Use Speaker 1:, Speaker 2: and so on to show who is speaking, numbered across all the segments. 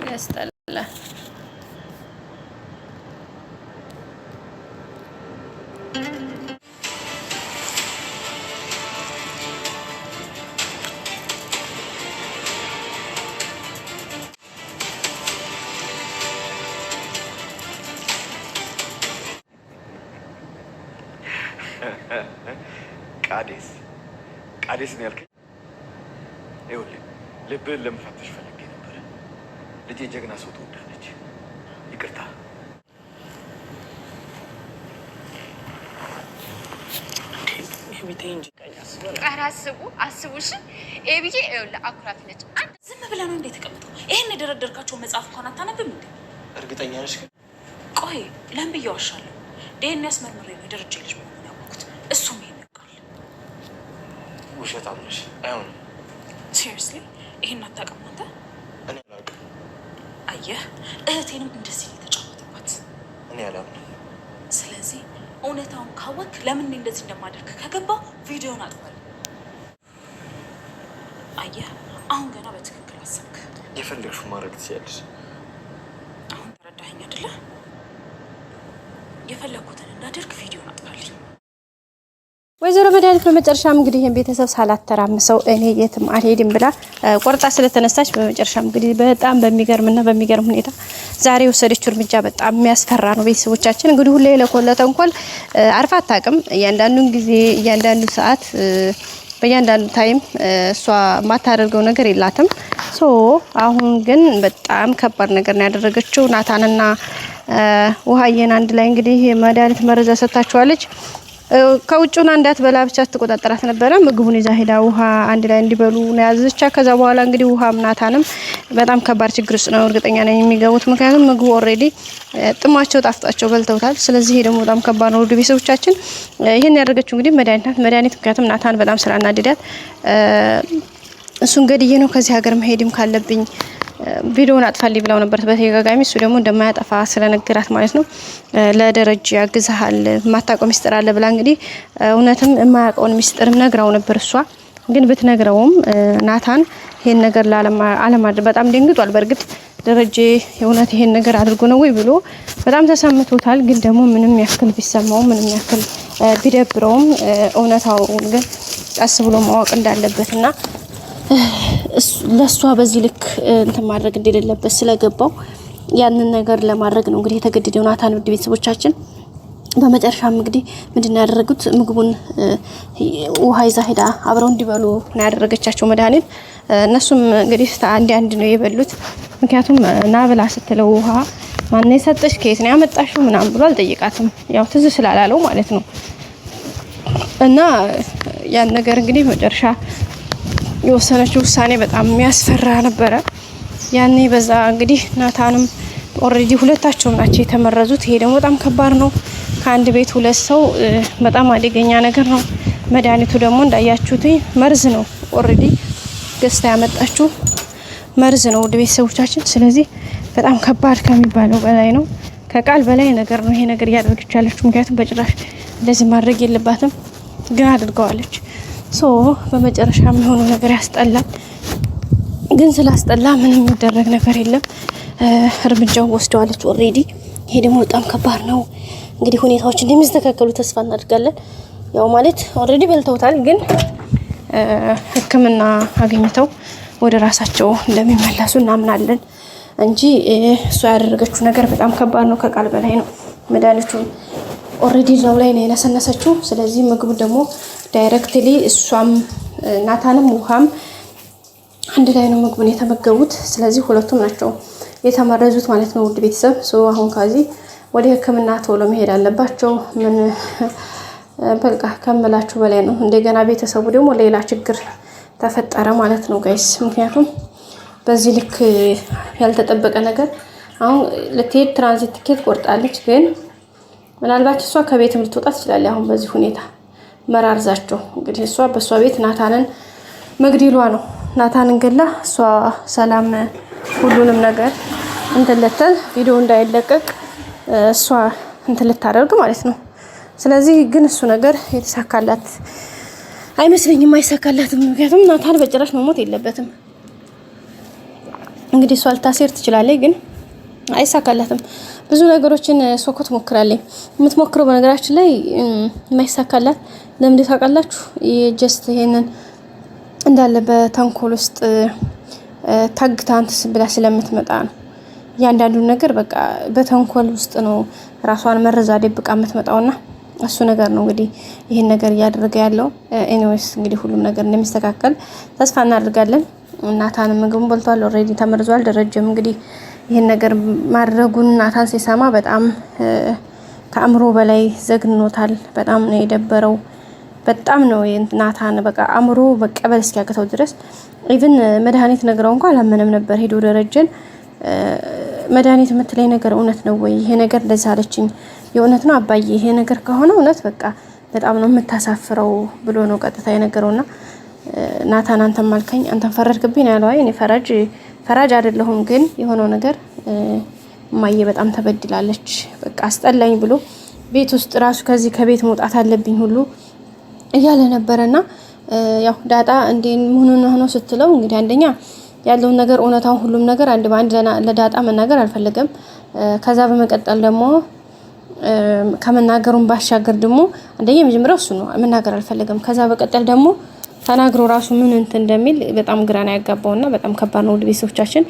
Speaker 1: ያስጠላ
Speaker 2: ቃዴስ ነው ያልከኝ? ይኸውልህ ልብህን ለመፈተሽ ፈልጌ ነበር። ልጄ ጀግና ሰው ትወዳለች። ይቅርታ።
Speaker 3: አስቡሽ ኤቢዬ ይኸውልህ አኩራት ነች። አንተ ዝም ብለህ ነው እንዴ ተቀምጠው? ይሄን የደረደርካቸው መጽሐፍ እንኳን አታነብም እንዴ?
Speaker 2: እርግጠኛ ነሽ ግን?
Speaker 3: ቆይ ለምን ብዬ ዋሻለሁ? ዲኤንኤ አስመርምሬ ነው የደረጀ ልጅ መሆኑን ያወቅሁት። እሱም ይሄን ያውቃል።
Speaker 2: ውሸት አለሽ። አይሆንም።
Speaker 3: ሲሪየስሊ ይሄን አታውቅም አንተ?
Speaker 2: እኔ አላውቅም።
Speaker 3: አየህ እህቴንም እንደዚህ ነው የተጫወተባት።
Speaker 2: እኔ አላውቅም።
Speaker 3: ስለዚህ እውነታውን ካወቅ ለምን እንደዚህ እንደማደርግ ከገባ ቪዲዮን አጥፋል። አየህ አሁን ገና በትክክል አሰብክ።
Speaker 2: የፈለግሽው ማድረግ ትችያለሽ።
Speaker 3: አሁን ተረዳኸኝ አይደለ? የፈለግኩትን እንዳደርግ ቪዲዮን አጥፋልኝ።
Speaker 1: ወይዘሮ መድኃኒት በመጨረሻም እንግዲህ ይሄን ቤተሰብ ሳላተራምሰው እኔ የትም አልሄድም ብላ ቆርጣ ስለተነሳች በመጨረሻም እንግዲህ በጣም በሚገርም ሁኔታ ዛሬ የወሰደችው እርምጃ በጣም የሚያስፈራ ነው። ቤተሰቦቻችን እንግዲህ ሁሌ ለተንኮል አርፋ አታውቅም። እያንዳንዱን ጊዜ እያንዳንዱ ሰዓት በእያንዳንዱ ታይም እሷ የማታደርገው ነገር የላትም። አሁን ግን በጣም ከባድ ነገር ነው ያደረገችው። ናታንና ውሃዬን አንድ ላይ እንግዲህ መድኃኒት መረጃ ሰጥታቸዋለች። ከውጭና እንዳትበላ ብቻ ተቆጣጣራት ነበረ። ምግቡን ይዛ ሄዳ ውሃ አንድ ላይ እንዲበሉ ነው ያዘቻ። ከዛ በኋላ እንግዲህ ውሃም ናታንም በጣም ከባድ ችግር ውስጥ ነው እርግጠኛ ነኝ የሚገቡት። ምክንያቱም ምግቡ ኦሬዲ ጥማቸው ጣፍጣቸው በልተውታል። ስለዚህ ይሄ ደግሞ በጣም ከባድ ነው። ውድ ቤተሰቦቻችን ይሄን ያደረገችው እንግዲህ መድኃኒት ምክንያቱም ናታን በጣም ስላናደዳት እሱን ገድዬ ነው ከዚህ ሀገር መሄድም ካለብኝ ቪዲዮውን አጥፋልኝ ብላው ነበር በተደጋጋሚ። እሱ ደግሞ እንደማያጠፋ ስለነገራት ማለት ነው ለደረጃ ያግዛሃል ማታውቀው ሚስጥር አለ ብላ እንግዲህ እውነትም የማያውቀውን ሚስጥርም ነግራው ነበር። እሷ ግን ብትነግረውም ናታን ይሄን ነገር አለማድረግ በጣም ደንግጧል። በእርግጥ ደረጃ የእውነት ይሄን ነገር አድርጎ ነው ወይ ብሎ በጣም ተሰምቶታል። ግን ደግሞ ምንም ያክል ቢሰማው ምንም ያክል ቢደብረውም እውነታውን ግን ቀስ ብሎ ማወቅ እንዳለበትና ለሷ በዚህ ልክ እንትን ማድረግ እንደሌለበት ስለገባው ያንን ነገር ለማድረግ ነው እንግዲህ የተገደደው ናታን። ውድ ቤተሰቦቻችን በመጨረሻም እንግዲህ ምንድነው ያደረጉት? ምግቡን ውሃ ይዛ ሄዳ አብረው እንዲበሉ ነው ያደረገቻቸው መድኃኒት። እነሱም እንግዲህ አንድ ነው የበሉት። ምክንያቱም ና ብላ ስትለው ውሃ ማን የሰጠሽ ከየት ነው ያመጣሽው ምናምን ብሎ አልጠየቃትም። ያው ትዝ ስላላለው ማለት ነው። እና ያን ነገር እንግዲህ መጨረሻ የወሰነችው ውሳኔ በጣም የሚያስፈራ ነበረ። ያኔ በዛ እንግዲህ ናታንም ኦሬዲ ሁለታቸውም ናቸው የተመረዙት። ይሄ ደግሞ በጣም ከባድ ነው። ከአንድ ቤት ሁለት ሰው በጣም አደገኛ ነገር ነው። መድኃኒቱ ደግሞ እንዳያችሁት መርዝ ነው። ኦሬዲ ገዝታ ያመጣችው መርዝ ነው ውድ ቤተሰቦቻችን። ስለዚህ በጣም ከባድ ከሚባለው በላይ ነው። ከቃል በላይ ነገር ነው ይሄ ነገር እያደረገች ያለችው። ምክንያቱም በጭራሽ እንደዚህ ማድረግ የለባትም ግን አድርገዋለች። በመጨረሻ የሚሆነው ነገር ያስጠላል። ግን ስላስጠላ ምንም የሚደረግ ነገር የለም። እርምጃው ወስደዋለች ኦሬዲ። ይሄ ደግሞ በጣም ከባድ ነው። እንግዲህ ሁኔታዎች እንደሚስተካከሉ ተስፋ እናደርጋለን። ያው ማለት ኦሬዲ በልተውታል፣ ግን ሕክምና አግኝተው ወደ ራሳቸው እንደሚመለሱ እናምናለን እንጂ እሷ ያደረገችው ነገር በጣም ከባድ ነው። ከቃል በላይ ነው። መድኃኒቱን ኦሬዲ ነው ላይ ነው የነሰነሰችው። ስለዚህ ምግቡ ደግሞ ዳይሬክትሊ እሷም ናታንም ውሃም አንድ ላይ ነው ምግቡን የተመገቡት። ስለዚህ ሁለቱም ናቸው የተመረዙት ማለት ነው። ውድ ቤተሰብ አሁን ከዚህ ወደ ሕክምና ቶሎ መሄድ አለባቸው። ምን በቃ ከምላችሁ በላይ ነው። እንደገና ቤተሰቡ ደግሞ ሌላ ችግር ተፈጠረ ማለት ነው ጋይስ። ምክንያቱም በዚህ ልክ ያልተጠበቀ ነገር አሁን ልትሄድ ትራንዚት ቲኬት ቆርጣለች። ግን ምናልባት እሷ ከቤትም ልትወጣ ትችላለች። አሁን በዚህ ሁኔታ መራርዛቸው እንግዲህ እሷ በእሷ ቤት ናታንን መግደሏ ነው። ናታንን ገላ እሷ ሰላም ሁሉንም ነገር እንትልተል ቪዲዮ እንዳይለቀቅ እሷ እንትልታደርግ ማለት ነው። ስለዚህ ግን እሱ ነገር የተሳካላት አይመስለኝም፣ አይሳካላትም። ምክንያቱም ናታን በጭራሽ መሞት የለበትም። እንግዲህ እሷ ልታሴር ትችላለች፣ ግን አይሳካላትም። ብዙ ነገሮችን ሶኮ ትሞክራለች። የምትሞክረው በነገራችን ላይ የማይሳካላት ለምን ታውቃላችሁ? ጀስት ይሄንን እንዳለ በተንኮል ውስጥ ታግታ አንተስ ብላ ስለምትመጣ ነው። እያንዳንዱን ነገር በቃ በተንኮል ውስጥ ነው ራሷን መረዛ ደብቃ የምትመጣውና እሱ ነገር ነው እንግዲህ ይሄን ነገር እያደረገ ያለው። ኤኒዌይስ እንግዲህ ሁሉም ነገር እንደሚስተካከል ተስፋ እናደርጋለን። ናታን ምግቡን በልቷል፣ ኦልሬዲ ተመርዟል። ደረጀም እንግዲህ ይሄን ነገር ማድረጉን ናታን ሲሰማ በጣም ከአእምሮ በላይ ዘግኖታል። በጣም ነው የደበረው። በጣም ነው ናታን በቃ አእምሮ መቀበል እስኪያቅተው ድረስ ኢቭን መድኃኒት ነግረው እንኳን አላመነም ነበር። ሄዶ ደረጀን መድኃኒት የምትለኝ ነገር እውነት ነው ወይ? ይሄ ነገር እንደዛ አለችኝ፣ የእውነት ነው አባዬ? ይሄ ነገር ከሆነ እውነት በቃ በጣም ነው የምታሳፍረው ብሎ ነው ቀጥታ የነገረውና ናታን አንተም አልከኝ፣ አንተም ፈረድክብኝ ነው ያለው። አይ እኔ ፈራጅ አይደለሁም፣ ግን የሆነው ነገር እማዬ በጣም ተበድላለች፣ በቃ አስጠላኝ ብሎ ቤት ውስጥ ራሱ ከዚህ ከቤት መውጣት አለብኝ ሁሉ እያለ ነበረና ያው ዳጣ እንዴ ምን ሆኖ ስትለው እንግዲህ አንደኛ ያለውን ነገር እውነታውን ሁሉም ነገር አንድ በአንድ ለዳጣ መናገር አልፈለገም። ከዛ በመቀጠል ደግሞ ከመናገሩን ባሻገር ደግሞ አንደኛ መጀመሪያው እሱ ነው መናገር አልፈለገም። ከዛ በቀጠል ደግሞ ተናግሮ ራሱ ምን እንትን እንደሚል በጣም ግራ ነው ያጋባውና በጣም ከባድ ነው። ቤተሰቦቻችን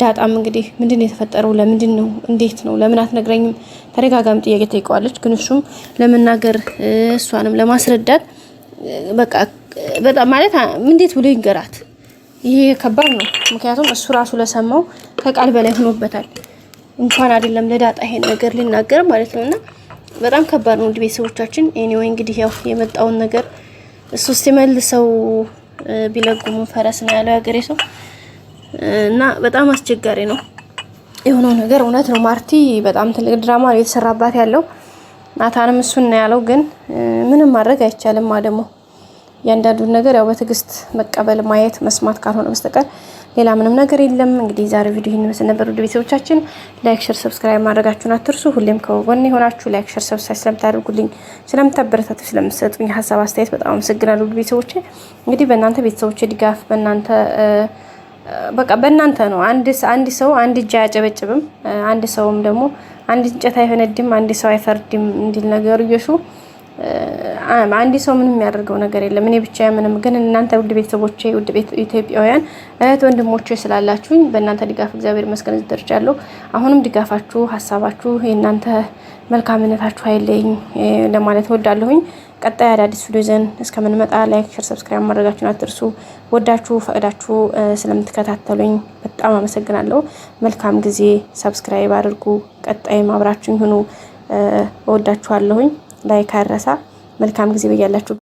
Speaker 1: ዳጣም እንግዲህ ምንድነው የተፈጠረው? ለምንድን ነው? እንዴት ነው? ለምን አትነግረኝም? ተደጋጋሚ ጥያቄ ጠይቀዋለች። ግን እሱም ለመናገር እሷንም ለማስረዳት በቃ በጣም ማለት እንዴት ብሎ ይንገራት? ይሄ ከባድ ነው። ምክንያቱም እሱ ራሱ ለሰማው ከቃል በላይ ሆኖበታል። እንኳን አይደለም ለዳጣ ይሄን ነገር ሊናገር ማለት ነውና በጣም ከባድ ነው። ቤተሰቦቻችን ኤኒዌይ እንግዲህ ያው የመጣውን ነገር እሱ ሲመልሰው ቢለጉሙ ፈረስ ነው ያለው ያገሬ ሰው እና በጣም አስቸጋሪ ነው የሆነው ነገር። እውነት ነው ማርቲ በጣም ትልቅ ድራማ ነው የተሰራባት ያለው። ናታንም እሱን ነው ያለው፣ ግን ምንም ማድረግ አይቻልም። ደግሞ ያንዳንዱን ነገር ያው በትዕግስት መቀበል ማየት መስማት ካልሆነ በስተቀር ሌላ ምንም ነገር የለም። እንግዲህ ዛሬ ቪዲዮ ይሄን መስል ነበር። ውድ ቤተሰቦቻችን ላይክ፣ ሼር፣ ሰብስክራይብ ማድረጋችሁን አትርሱ። ሁሌም ከጎኔ ሆናችሁ ላይክ፣ ሼር፣ ሰብስክራይብ ስለምታደርጉልኝ ስለምታበረታቱ ስለምትሰጡኝ ሀሳብ አስተያየት በጣም አመሰግናለሁ። ውድ ቤተሰቦቼ እንግዲህ በእናንተ ቤተሰቦቼ ድጋፍ በእናንተ በቃ በእናንተ ነው። አንድ ሰው አንድ እጅ አያጨበጭብም፣ አንድ ሰውም ደግሞ አንድ እንጨት አይፈነድም፣ አንድ ሰው አይፈርድም እንዲል ነገር እየሹ አንድ ሰው ምንም የሚያደርገው ነገር የለም። እኔ ብቻ ምንም። ግን እናንተ ውድ ቤተሰቦቼ ውድ ኢትዮጵያውያን እህት ወንድሞቼ ስላላችሁኝ በእናንተ ድጋፍ እግዚአብሔር ይመስገን ደርጃለሁ። አሁንም ድጋፋችሁ፣ ሀሳባችሁ፣ የእናንተ መልካምነታችሁ አይለኝ ለማለት እወዳለሁኝ። ቀጣይ አዳዲስ ቪዲዮ ይዘን እስከምንመጣ ላይክ፣ ሼር፣ ሰብስክራይብ ማድረጋችሁን አትርሱ። ወዳችሁ ፈቅዳችሁ ስለምትከታተሉኝ በጣም አመሰግናለሁ። መልካም ጊዜ። ሰብስክራይብ አድርጉ። ቀጣይም አብራችሁኝ ሁኑ። እወዳችኋለሁኝ። ላይክ አይረሳ። መልካም ጊዜ በያላችሁ